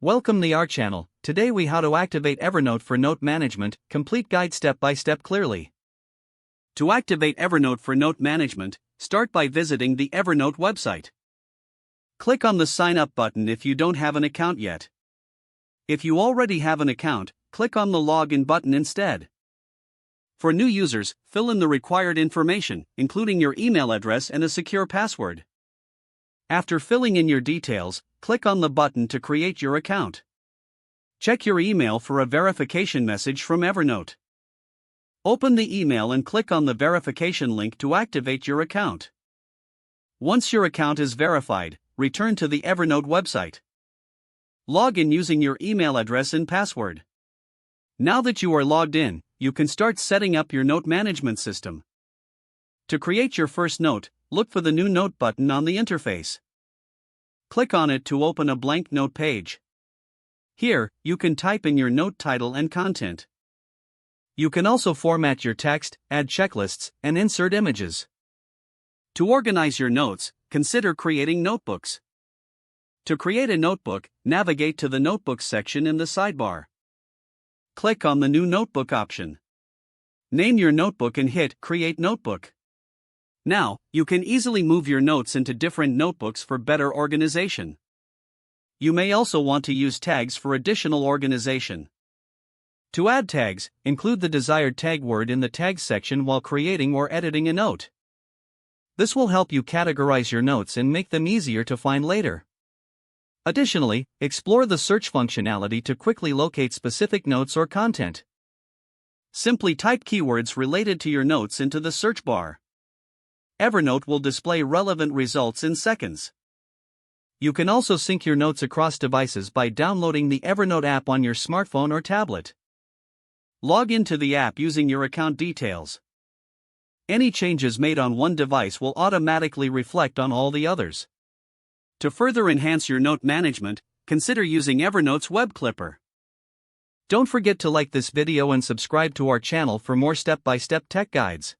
Welcome to our channel. Today we how to activate Evernote for note management, complete guide step by step clearly. To activate Evernote for note management, start by visiting the Evernote website. Click on the sign up button if you don't have an account yet. If you already have an account, click on the login button instead. For new users, fill in the required information, including your email address and a secure password. After filling in your details, click on the button to create your account. Check your email for a verification message from Evernote. Open the email and click on the verification link to activate your account. Once your account is verified, return to the Evernote website. Log in using your email address and password. Now that you are logged in, you can start setting up your note management system. To create your first note, look for the New Note button on the interface. Click on it to open a blank note page. Here, you can type in your note title and content. You can also format your text, add checklists, and insert images. To organize your notes, consider creating notebooks. To create a notebook, navigate to the Notebooks section in the sidebar. Click on the New Notebook option. Name your notebook and hit Create Notebook. Now, you can easily move your notes into different notebooks for better organization. You may also want to use tags for additional organization. To add tags, include the desired tag word in the tags section while creating or editing a note. This will help you categorize your notes and make them easier to find later. Additionally, explore the search functionality to quickly locate specific notes or content. Simply type keywords related to your notes into the search bar. Evernote will display relevant results in seconds. You can also sync your notes across devices by downloading the Evernote app on your smartphone or tablet. Log into the app using your account details. Any changes made on one device will automatically reflect on all the others. To further enhance your note management, consider using Evernote's Web Clipper. Don't forget to like this video and subscribe to our channel for more step-by-step tech guides.